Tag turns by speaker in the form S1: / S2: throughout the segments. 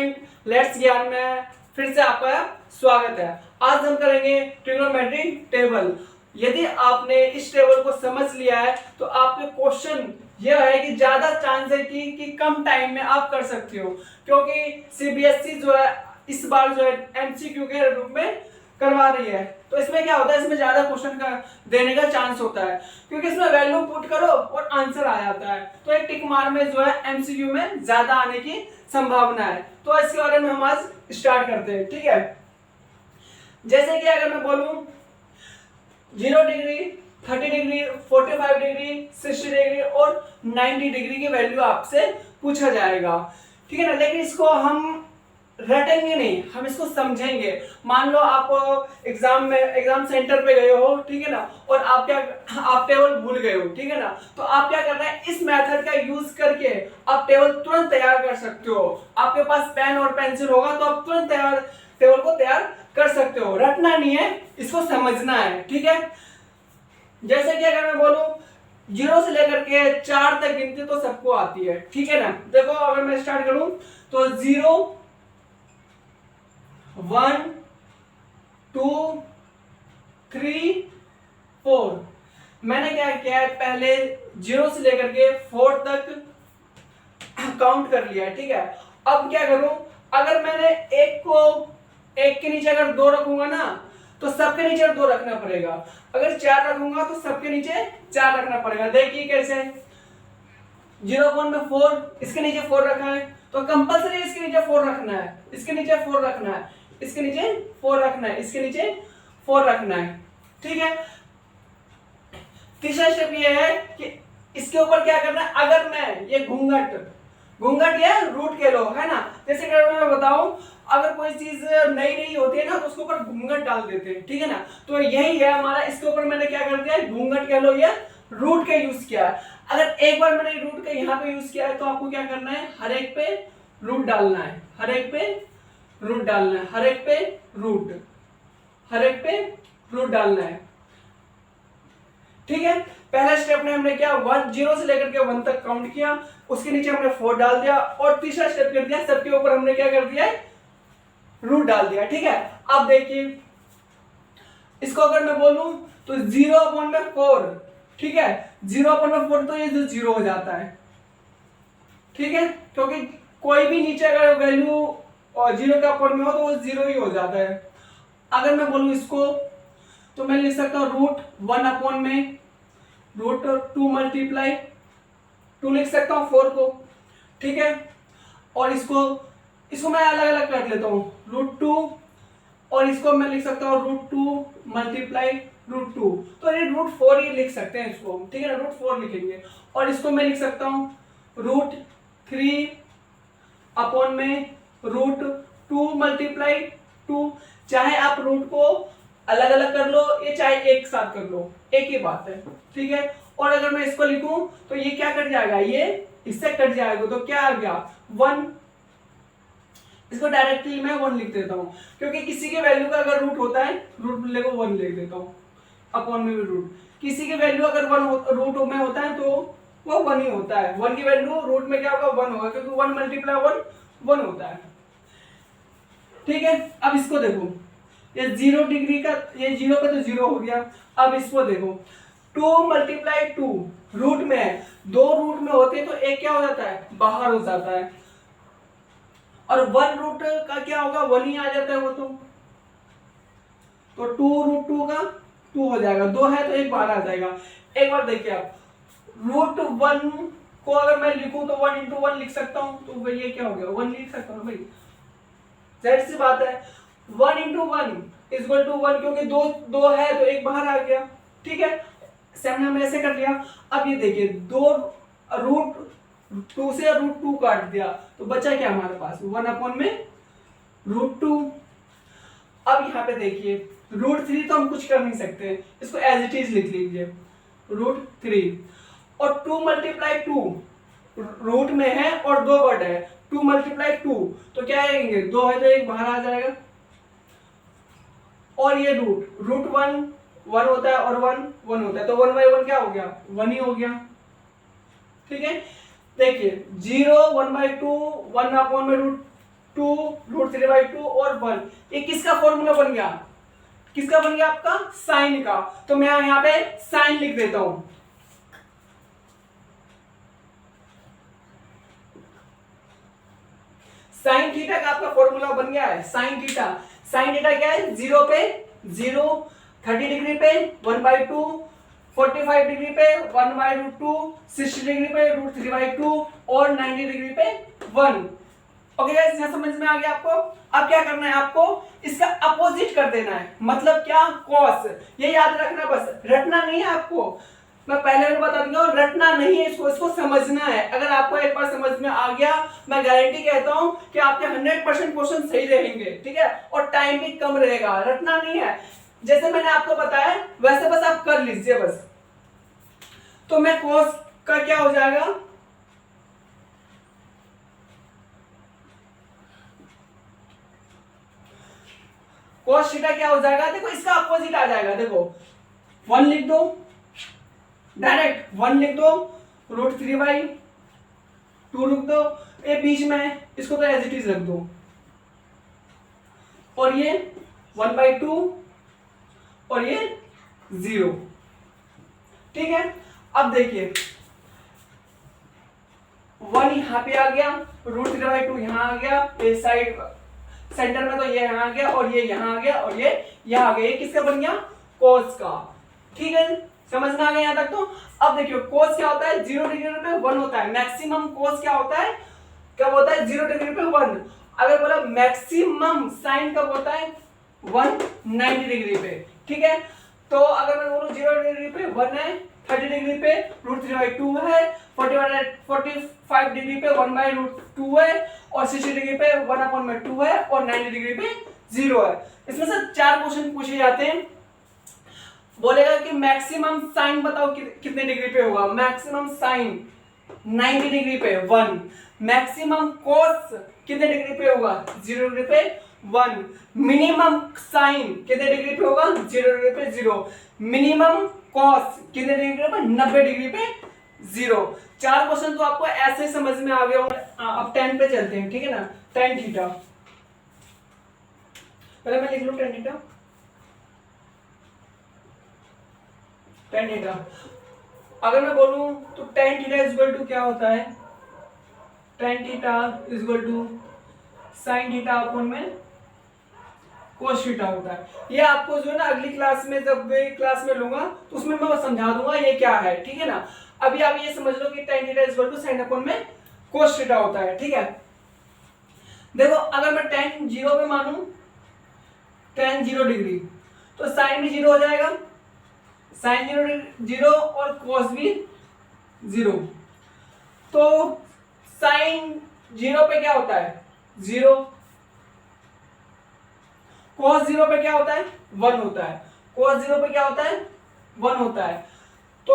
S1: Student, let's ज्ञान में फिर से आपका स्वागत है। आज हम करेंगे ट्रिग्नोमेट्री टेबल। यदि आपने इस टेबल को समझ लिया है तो आपके क्वेश्चन यह है कि ज्यादा चांस है कि कम टाइम में आप कर सकते हो, क्योंकि सीबीएसई जो है इस बार जो है एमसीक्यू के रूप में करवा रही है। तो इसमें क्या होता है, इसमें ज्यादा क्वेश्चन का देने का चांस होता है, क्योंकि इसमें वैल्यू पुट करो और आंसर आ जाता है। तो एक टिक मार में जो है एमसीक्यू में ज्यादा आने की संभावना है। तो इसके बारे में हम आज स्टार्ट करते हैं, ठीक है। जैसे कि अगर मैं बोलूं 0 डिग्री, 30 डिग्री, 45 डिग्री, 60 डिग्री और 90 डिग्री की वैल्यू आपसे पूछा जाएगा, ठीक है ना। लेकिन इसको हम रटेंगे नहीं, हम इसको समझेंगे। मान लो आप एग्जाम सेंटर पे गए हो, ठीक है ना, और आप टेबल भूल गए हो, ठीक है ना। तो आप क्या करना है, इस मेथड का यूज करके आप टेबल तुरंत तैयार कर सकते हो। आपके पास पेन और पेंसिल होगा तो आप तुरंत टेबल को तैयार कर सकते हो। रटना नहीं है, इसको समझना है, ठीक है। जैसे कि अगर मैं बोलूं 0 से लेकर के 4 तक गिनती तो सबको आती है, ठीक है ना। देखो अगर मैं स्टार्ट करूं तो 0, 1, 2, 3, 4। मैंने क्या किया है, पहले 0 से लेकर के 4 तक काउंट कर लिया है, ठीक है। अब क्या करूं, अगर मैंने एक के नीचे अगर 2 रखूंगा ना तो सबके नीचे 2 रखना पड़ेगा। अगर 4 रखूंगा तो सबके नीचे 4 रखना पड़ेगा। देखिए कैसे, 0 में 4, इसके नीचे 4 रखा है तो कंपलसरी इसके नीचे 4 रखना है, इसके नीचे 4 रखना है, इसके नीचे 4 रखना है, इसके नीचे 4 रखना है, ठीक है। तीसरा स्टेप ये है कि इसके ऊपर क्या करना है, अगर मैं ये घूंघट या रूट के लो, है ना। जैसे कि मैं बताऊं, अगर कोई चीज नई नई होती है ना तो उसके ऊपर घूंघट डाल देते हैं, ठीक है ना। तो यही है हमारा, इसके ऊपर मैंने क्या कर दिया, घूंघट कह लो या रूट का यूज किया है। अगर एक बार मैंने रूट का यहाँ पे यूज किया है तो आपको क्या करना है, हर एक पे रूट डालना है, हर एक पे रूट डालना है, हर एक पे रूट डालना है, ठीक है। पहला स्टेप में हमने क्या 0 से लेकर के 1 तक काउंट किया, उसके नीचे हमने 4 डाल दिया, और तीसरा स्टेप कर दिया, सबके ऊपर हमने क्या कर दिया, रूट डाल दिया, ठीक है। अब देखिए इसको अगर मैं बोलूं तो 0/4, ठीक है। 0/4 तो ये 0 हो जाता है, ठीक है, क्योंकि कोई भी नीचे अगर वैल्यू 0 के ऊपर में हो तो वो 0 ही हो जाता है। अगर मैं बोलूं इसको तो मैं लिख सकता हूं √2 मल्टीप्लाई 2 लिख सकता हूं 4 को, ठीक है। और इसको मैं अलग अलग कर लेता हूं, √2, और इसको मैं लिख सकता हूं √2 मल्टीप्लाई √2, तो ये √4 ही लिख सकते हैं इसको, ठीक है ना, √4 लिखेंगे। और इसको मैं लिख सकता हूं √3/√2 मल्टीप्लाई 2। चाहे आप रूट को अलग अलग कर लो या चाहे एक साथ कर लो, एक ही बात है, ठीक है। और अगर मैं इसको लिखूं तो ये क्या कट जाएगा, ये इससे कट जाएगा, तो क्या आ गया 1। इसको डायरेक्टली मैं 1 लिख देता हूं, क्योंकि किसी के वैल्यू का अगर रूट होता है, रूट लेको 1 लिख देता हूं, अपॉन में भी रूट। किसी की वैल्यू अगर 1 रूट में होता है तो वो 1 ही होता है। 1 की वैल्यू रूट में क्या होगा, 1 होगा, क्योंकि 1 मल्टीप्लाई 1 होता है, ठीक है। अब इसको देखो, ये 0 डिग्री का, ये 0 का तो 0 हो गया। अब इसको देखो 2 मल्टीप्लाई 2 रूट में है, 2 रूट में होते तो एक क्या हो जाता है, बाहर हो जाता है, और 1 रूट का क्या होगा, 1 ही आ जाता है वो तो 2 √2 का 2 हो जाएगा, 2 है तो एक बाहर आ जाएगा। एक बार देखिए आप, √1 को अगर मैं लिखूं तो 1 × 1 लिख सकता हूं, तो भाई ये क्या हो गया, 1 लिख सकता हूं भाई, जाहिर सी बात है। 1 × 1 = 1, क्योंकि दो है तो एक बाहर आ गया, ठीक है। हमने हमने ऐसे कर लिया। अब ये देखिए 2 से √2 काट दिया तो बचा क्या हमारे पास, 1/√2। अब यहाँ पे देखिए √3 तो हम कुछ कर नहीं सकते, इसको एज इट इज लिख लीजिए √3, और 2 मल्टीप्लाई 2 रूट में है और 2 वर्ड है, 2 मल्टीप्लाई 2 तो क्या आएंगे, 2 है तो एक बाहर आ जाएगा, और ये √1 1 होता है और 1 होता है, तो 1/1 क्या हो गया, 1 ही हो गया, ठीक है। देखिए 0 1/2 1/√2 2√3/2 और 1। ये किसका फॉर्मूला बन गया? किसका बन गया? आपका साइन का। तो मैं यहां पे साइन लिख देता हूं। साइन थीटा का आपका फॉर्मूला बन गया है साइन थीटा। साइन थीटा क्या है? 0 पे 0, 30 डिग्री पे 1/2, 45 डिग्री पे 1/2, 60 डिग्री पे √3/2 और 90 डिग्री पे 1। ओके गाइस, यहां समझ में आ गया आपको? अब क्या करना है? आपको इसका अपोजिट कर देना है। मतलब क्या? कॉस। ये याद रखना, बस रटना नहीं है आपको। मैं पहले भी बता दूंगा, रटना नहीं है इसको समझना है। अगर आपको एक बार समझ में आ गया, मैं गारंटी कहता हूं कि आपके 100% क्वेश्चन सही रहेंगे, ठीक है? और टाइम भी कम रहेगा। रटना नहीं है, जैसे मैंने आपको बताया वैसे बस आप कर लीजिए बस। तो मैं कॉस का क्या हो जाएगा? कॉस थीटा क्या हो जाएगा? देखो इसका अपोजिट आ जाएगा। देखो 1 लिख दो, डायरेक्ट 1 लिख दो, √3/2 लिख दो, ये बीच में इसको तो एज इट इज रख दो, और ये 1/2 और ये 0। ठीक है? अब देखिए 1 यहां पे आ गया, √3/2 यहां आ गया, ये साइड सेंटर में तो ये यहां आ गया, और ये यहां आ गया, और ये यहां आ गया। ये किसका बन गया? कॉस का। ठीक है, समझ में आ गया यहां तक? तो अब देखियो कॉस क्या होता है? 0 डिग्री पे 1 होता है। मैक्सिमम कॉस क्या होता है? कब होता है? 0 डिग्री पे 1। अगर बोला मैक्सिमम साइन कब होता है? 190 डिग्री पे। ठीक है, तो अगर मैं बोलूं 0 डिग्री पे 1 है, 30 डिग्री पे √3/2 है, 45 डिग्री पे 1/2 है, और 60 डिग्री पे 1/2 है, और 90 डिग्री पे 0 है। इसमें से 4 क्वेश्चन पूछे जाते हैं। बोलेगा कि मैक्सिमम साइन बताओ कितने डिग्री पे होगा? मैक्सिमम साइन 90 डिग्री पे 1। मैक्सिमम कोस कितने डिग्री पे होगा? 0 डिग्री पे 1। मिनिमम साइन कितने डिग्री पे होगा? 0 डिग्री पे 0। मिनिमम कॉस कितने डिग्री पे? 90 डिग्री पे 0। 4 क्वेश्चन तो आपको ऐसे समझ में आ गया होंगे। अब 10 पे चलते हैं, ठीक है ना? tan थीटा, पहले मैं लिख लूं tan थीटा। tan थीटा अगर मैं बोलूं तो tan थीटा इक्वल टू क्या होता है? tan theta equal to sin theta upon में cos थीटा होता है। ये आपको जो है ना अगली क्लास में, जब मैं क्लास में लूंगा तो उसमें मैं समझा दूंगा ये क्या है। ठीक है ना? अभी आप ये समझ लो कि tan theta equal to sin upon में cos थीटा होता है। ठीक है, देखो अगर मैं tan 0 पे मानूं, tan 0 डिग्री, तो sin भी 0 हो जाएगा, sin 0 और cos भी 0। तो sin 0 पे क्या होता है? 0। cos 0 पे क्या होता है? 1 होता है। cos 0 पे क्या होता है? 1 होता है। तो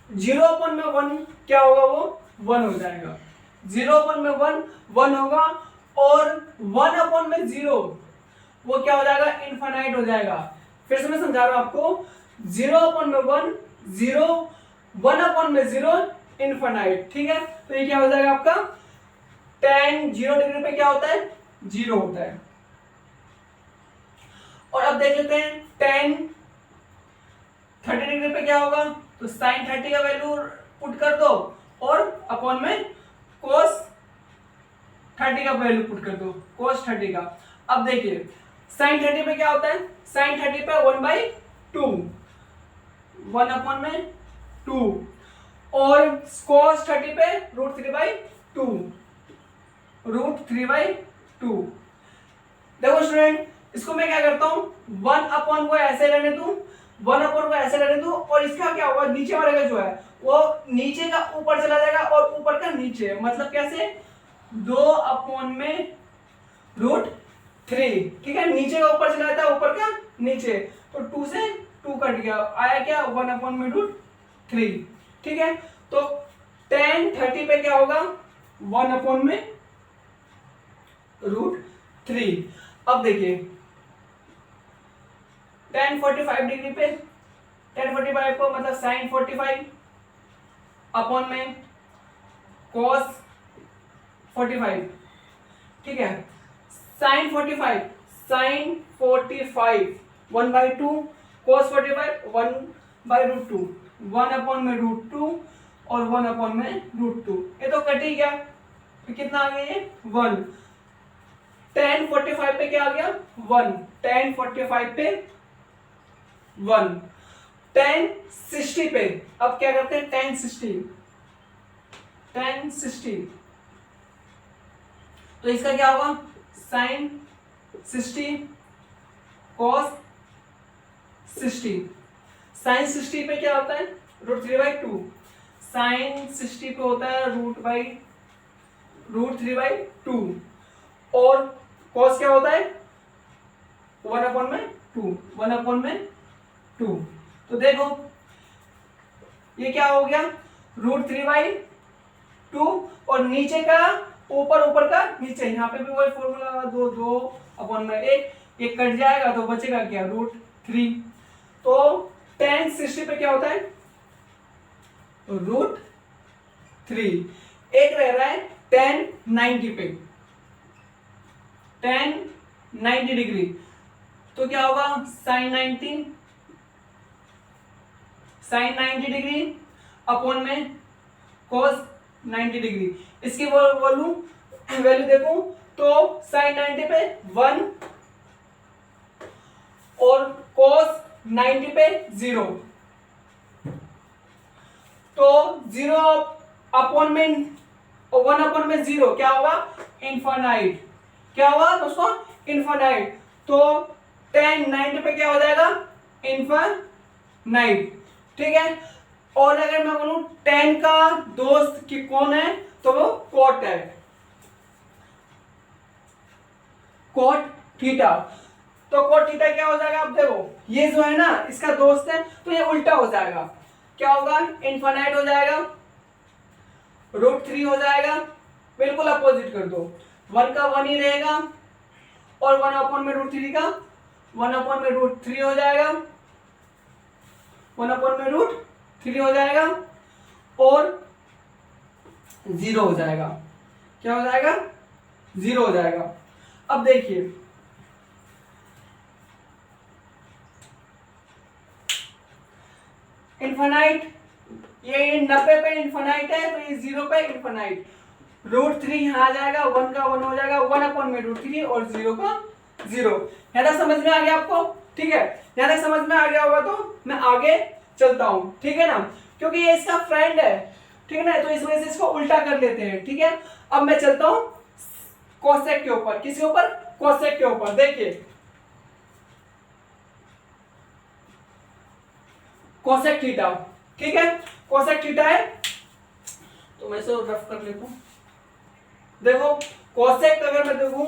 S1: 0 अपन में 1 क्या होगा? वो 1 हो जाएगा। 0 अपन में 1 1 होगा, और 1 अपन में 0 वो क्या हो जाएगा? इनफाइनाइट हो जाएगा। फिर से मैं समझा रहा हूं आपको। 0 अपन में 1 0, 1 अपन में 0 इनफाइनाइट। ठीक है, तो ये क्या हो जाएगा आपका? tan 0 डिग्री पे क्या होता है? 0 होता है। और अब देख लेते हैं tan 30 डिग्री पे क्या होगा? तो sin 30 का वैल्यू पुट कर दो, और अपॉन में cos 30 का वैल्यू पुट कर दो, cos 30 का। अब देखिए sin 30 पे क्या होता है? sin 30 पे 1/2, 1 अपॉन में 2, और cos 30 पे √3/2, √3/2। देखो स्टूडेंट, इसको मैं क्या करता हूं, 1 अपॉन को ऐसे रहने दूं, 1 अपॉन को ऐसे रहने दूं, और इसका क्या होगा? नीचे वाले का जो है वो नीचे का ऊपर चला जाएगा, और ऊपर का नीचे। मतलब कैसे? 2 अपॉन में √3। ठीक है, नीचे का ऊपर चला जाता है, ऊपर का नीचे। तो 2 से 2 कट गया, आया क्या? 1 अपॉन में √3। ठीक है, तो tan 30 पे क्या होगा? 1 अपॉन में √3। अब देखिए tan 45 डिग्री पे, tan 45 को मतलब sin 45 अपॉन में cos 45। ठीक है। साइन 45, साइन 45 1/2, cos 45 1/√2, 1/√2 और 1/√2, ये तो कट ही गया, तो कितना आ गया ये 1। tan 45 पे क्या आ गया 1, tan 45 पे 1। tan 60 पे अब क्या करते हैं, tan 60, tan 60 तो इसका क्या होगा sin 60 cos 60। sin 60 पे क्या होता है √3/2, sin 60 पे होता है √3/2 और cos क्या होता है 1/2, 1/2। तो देखो ये क्या हो गया √3/2 और नीचे का ऊपर, ऊपर का नीचे, यहाँ पे भी वही फॉर्मूला, 2/1, ये कट जाएगा तो बचेगा क्या √3। तो tan 60 पे क्या होता है √3। एक रह रहा है tan 90 पे, tan 90 डिग्री, तो क्या होगा sin 90 डिग्री अपॉन में cos 90 डिग्री। इसकी वैल्यू देखूं तो sin 90 पे 1 और cos 90 पे 0, तो 0 अपॉन में 1/0 क्या होगा इनफाइनाइट, क्या होगा दोस्तों इनफाइनाइट। तो tan 90 पे क्या हो जाएगा इनफाइनाइट, ठीक है। और अगर मैं बोलूं tan का दोस्त की कौन है तो वो cot है, cot थीटा। तो cot थीटा क्या हो जाएगा, अब देखो ये जो है ना इसका दोस्त है तो ये उल्टा हो जाएगा, क्या होगा इनफाइनाइट हो जाएगा, √3 हो जाएगा, बिल्कुल अपोजिट कर दो, 1 का 1 ही रहेगा और 1/√3 का 1/√3 हो जाएगा, 1/√3 हो जाएगा और 0 हो जाएगा, क्या हो जाएगा 0 हो जाएगा। अब देखिए इनफाइनाइट, ये 90 पे इनफाइनाइट है तो ये 0 पे इनफाइनाइट, √3 यहाँ आ जाएगा, 1 का 1 हो जाएगा, 1/√3 और 0 का 0। यहाँ तक समझ में आ गया आपको, ठीक है। यहाँ तक समझ में आ गया होगा तो मैं आगे चलता हूँ, ठीक है ना, क्योंकि ये इसका फ्रेंड है, ठीक है ना, तो इस वजह से इसको उल्टा कर लेते हैं, ठीक है। अब मैं चलता हूँ कोसेक के ऊपर, किसके ऊपर कोसेक के ऊपर। देखिए कोसेक थीटा, ठीक है, कोसेक थीटा है तो मैं इसे रफ कर लेता हूं। देखो कोसेक अगर मैं देखूं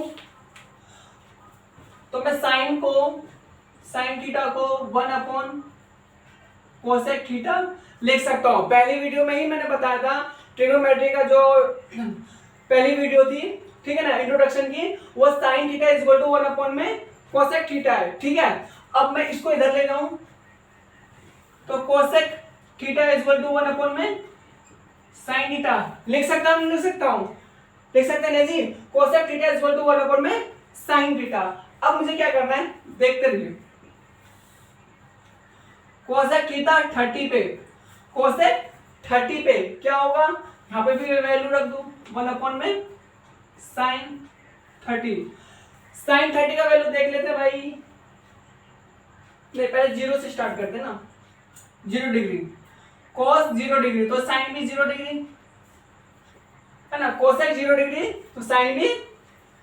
S1: तो मैं साइन थीटा को 1/कोसेक थीटा लिख सकता हूं। पहली वीडियो में ही मैंने बताया था, ट्रिग्नोमेट्री का जो पहली वीडियो थी, ठीक है ना, इंट्रोडक्शन की, वो sine theta is equal to one by cosec theta है, ठीक है। अब मैं इसको इधर ले जाऊं तो cosec theta is equal to one by sine theta लिख सकता हूं, लिख सकता हूं, लिख सकते हैं जी, cosec theta is equal to one by sine theta. अब मुझे क्या करना है देखते रहिए, कोसेक थीटा 30 पे, कोसेक 30 पे क्या होगा, यहां पे भी वैल्यू रख दूं 1/साइन 30। साइन 30 का वैल्यू देख लेते भाई, नहीं पहले 0 से स्टार्ट करते ना, 0 डिग्री, cos 0 डिग्री तो साइन भी 0 डिग्री है ना, कोसेक 0 डिग्री तो साइन भी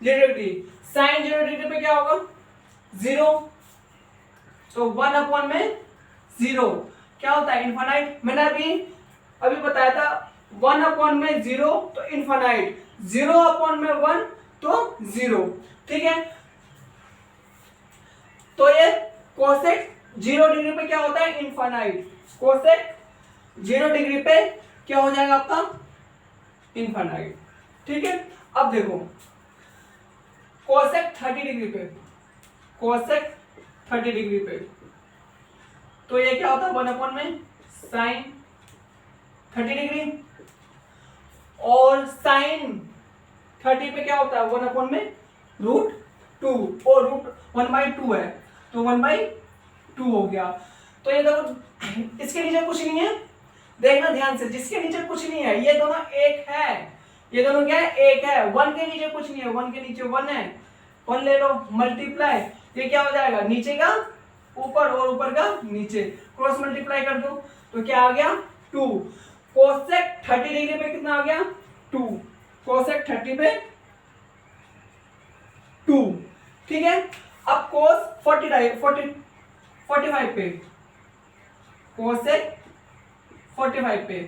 S1: 0 डिग्री, साइन 0 डिग्री पे क्या होगा 0, तो 1/0 क्या होता है इनफाइनाइट। मैंने अभी बताया था 1/0 तो इनफाइनाइट, 0/1 तो 0, ठीक है। तो ये कोसेक 0 डिग्री पे क्या होता है इनफाइनाइट, कोसेक 0 डिग्री पे क्या हो जाएगा आपका इनफाइनाइट, ठीक है। अब देखो कोसेक 30 डिग्री पे, कोसेक 30 डिग्री पे तो ये क्या होता है 1/साइन 30 डिग्री और साइन 30 पे क्या होता है 1 अपॉन में रूट 2 और रूट 1/2 है तो 1/2 हो गया। तो ये देखो इसके नीचे कुछ नहीं है, देखना ध्यान से, जिसके नीचे कुछ नहीं है ये दोनों एक है, ये दोनों क्या है एक है। 1 के नीचे कुछ नहीं है, 1 के नीचे 1 है, 1 ले लो मल्टीप्लाई, ये क्या हो जाएगा नीचे का ऊपर और ऊपर का नीचे, क्रॉस मल्टीप्लाई कर दो तो क्या आ गया 2। कोसेक 30 डिग्री पे कितना आ गया 2, कोसेक 30 पे 2, ठीक है। अब कोस 45 पे, कोसेक 45 पे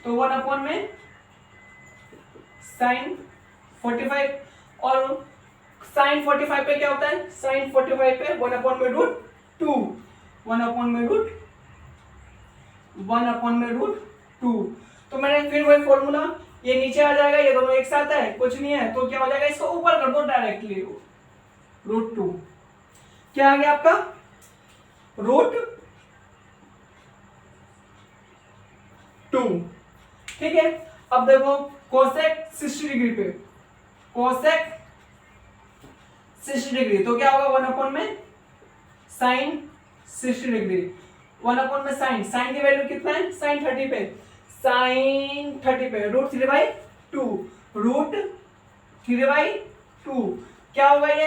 S1: तो 1 अपॉन में साइन 45 और साइन 45 पे क्या होता है साइन 45 पे 1 अपॉन में रूट 2, 1 अपॉन में रूट 2। तो मैंने फिर वही फॉर्मूला, ये नीचे आ जाएगा, ये दोनों एक साथ है, कुछ नहीं है तो क्या हो जाएगा इसको ऊपर कर दो डायरेक्टली, रूट 2 क्या आ गया आपका रूट 2, ठीक है। अब देखो कोसेक 60 डिग्री पे, कोसेक 60 डिग्री तो क्या होगा 1 अपॉन में साइन 60 डिग्री, 1 अपॉन में साइन, साइन की वैल्यू कितना है साइन 30 पे, साइन 30 पे रूट 3/2, रूट 3/2 क्या होगा ये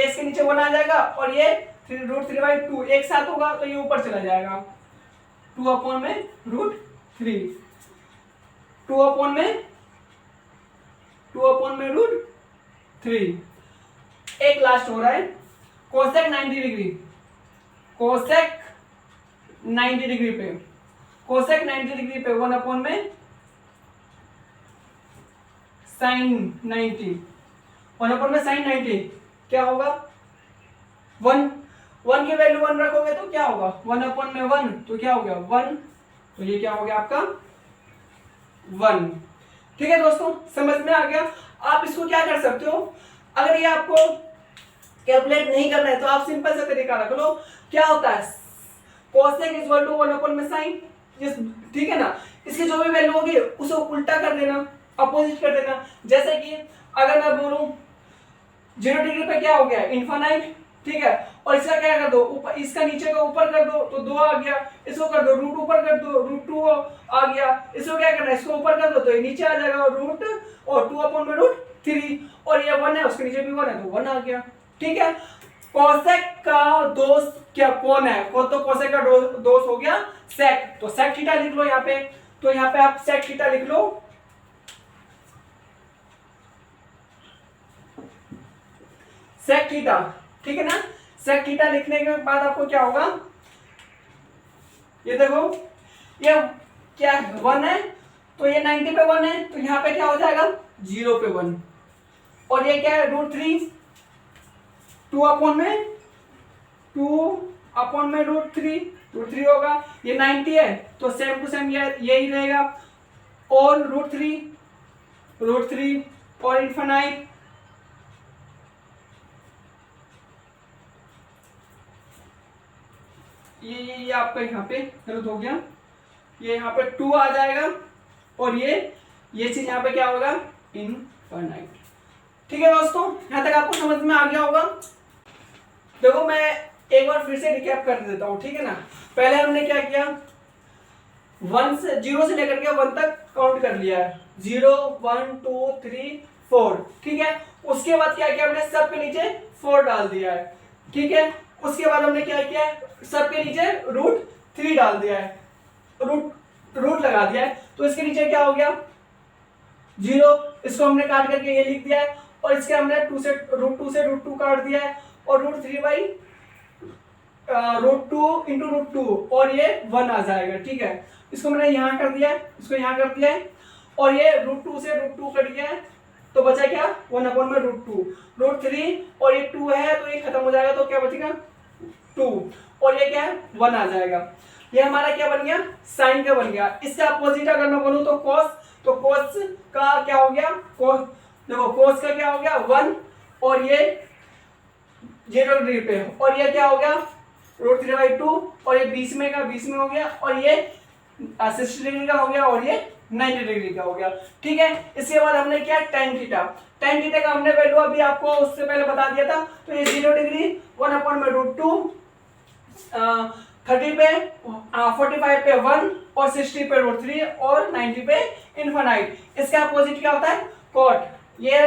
S1: इसके नीचे 1 आ जाएगा और ये रूट 3/2 एक साथ होगा तो ये ऊपर चला जाएगा 2 अपॉन में रूट 3, 2 अपॉन में रूट 3। एक लास्ट हो रहा है कोसेक 90 डिग्री, कोसेक 90 डिग्री पे, कोसेक 90 डिग्री पे 1 अपॉन में साइन 90, 1 अपॉन में साइन 90 क्या होगा 1 की वैल्यू 1 रखोगे तो क्या होगा 1 अपॉन में 1 तो क्या हो गया 1, तो ये क्या हो गया आपका 1, ठीक है दोस्तों समझ में आ गया। आप इसको क्या कर सकते हो, अगर ये आपको कैलकुलेट नहीं करना है तो आप सिंपल सा तरीका रख लो, क्या होता है कोसेक इक्वल टू 1 अपॉन में साइन, ठीक है ना, इसकी जो भी वैल्यू होगी उसे उल्टा कर देना, अपोजिट कर देना। जैसे कि अगर मैं बोलूं 0 डिग्री पे क्या हो गया इनफाइनाइट, ठीक है, और इसका क्या कर दो ऊपर, इसका नीचे का ऊपर कर दो तो 2 आ गया, इसको कर दो रूट ऊपर कर दो रूट 2 आ गया, इसको क्या करना है इसको ऊपर कर दो तो ये नीचे आ जाएगा रूट और 2 अपॉन में रूट 3 और ये 1 है उसके नीचे भी 1 है तो 1 आ गया, ठीक है। कोसेक का दोस्त क्या कौन है, को तो कोसेक का दोस्त हो गया सेक, तो सेक थीटा लिख लो यहाँ पे, तो यहाँ पे आप सेक थीटा लिख लो, सेक थीटा, ठीक है ना। सेक थीटा लिखने के बाद आपको क्या होगा, ये देखो ये क्या 1 है तो ये 90 पे 1 है तो यहाँ पे क्या हो जाएगा 0 पे 1 और ये क्या है रूट 3, 2 अपॉन में रूट 3 होगा, ये 90 है तो सेम टू सेम यही रहेगा और रूट 3 और इनफाइनाइट, ये आपका यहाँ पे गलत हो गया, ये यहाँ पे 2 आ जाएगा और ये चीज यहाँ पे क्या होगा इनफाइनाइट, ठीक है दोस्तों यहाँ तक आपको समझ में आ गया होगा। देखो मैं एक बार फिर से रिकैप कर देता हूँ, ठीक है ना। पहले हमने क्या किया 0 से लेकर के 1 तक काउंट कर लिया है, 0 1 2 3 4, ठीक है। उसके बाद क्या किया हमने सब के नीचे 4 डाल दिया है, ठीक है। उसके बाद हमने क्या किया सब के नीचे रूट 3 डाल दिया है, रूट लगा दिया है, तो इसके नीचे क्या हो गया 0, इसको हमने काट करके ये लिख दिया है और इसके हमने रूट 2 काट दिया है और root 3 by root 2 into root 2 और ये 1 आ जाएगा, ठीक है। इसको मैंने यहाँ कर दिया है, इसको यहाँ कर दिया है और ये रूट 2 से रूट 2 कट गया है तो बचा क्या 1 अपॉन में रूट 2, रूट 3 और ये 2 है तो ये खत्म हो जाएगा तो क्या बचेगा 2 और ये क्या है 1 आ जाएगा। ये हमारा क्या बन गया साइन का बन गया। इससे अपोजिट अगर मैं बोलूं तो कोस का क्या हो गया देखो कोस का क्या हो गया 1 और ये 0 डिग्री पे और ये क्या हो गया रूट 3/2 और ये 20 में हो गया और ये 60 डिग्री का हो गया और ये 90 डिग्री का हो गया। ठीक है, इसके बाद हमने क्या tan थीटा, tan थीटा का हमने वैल्यू अभी आपको उससे पहले बता दिया था। तो ये 0 डिग्री 1/√2, 30 पे 45 पे 1 और 60 पे √3 और 90 पे इनफाइनाइट। इसका अपोजिट क्या होता है, कॉट। ये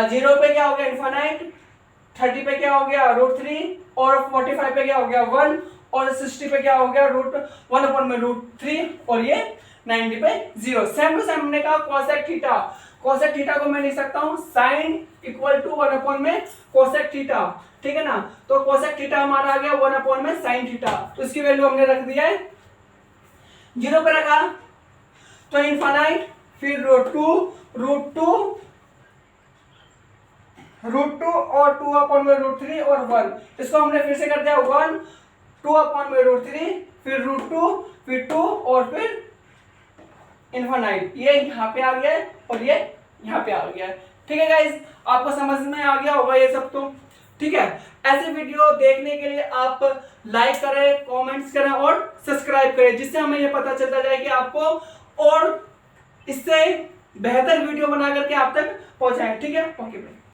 S1: 0 पे क्या हो गया इनफाइनाइट, 30 पे क्या हो गया √3 और 45 पे क्या हो गया 1 और 60 पे क्या हो गया √1/√3 और ये 90 पे 0। सेम टू सेम हमने कहा कोसेक थीटा, कोसेक थीटा को मैं लिख सकता हूं sin = 1 कोसेक थीटा। ठीक है ना, तो कोसेक थीटा हमारा आ गया 1 sin थीटा। तो इसकी वैल्यू हमने रख दिया है 0 पे रखा, तो इनफाइनाइट, फिर √2 और 2/√3 और 1। इसको हमने फिर से कर दिया 1 2/√3 फिर √2 फिर 2 और फिर इनफाइनाइट। ये यहाँ पे आ गया है और ये यहाँ पे आ गया है। ठीक है गाइस, आपको समझ में आ गया होगा ये सब तो। ठीक है, ऐसे वीडियो देखने के लिए आप लाइक करें, कमेंट्स करें और सब्सक्राइब करें, जिससे हमें ये पता चलता जाए कि आपको और इससे बेहतर वीडियो बना करके आप तक पहुंचाएं। ठीक है, ओके।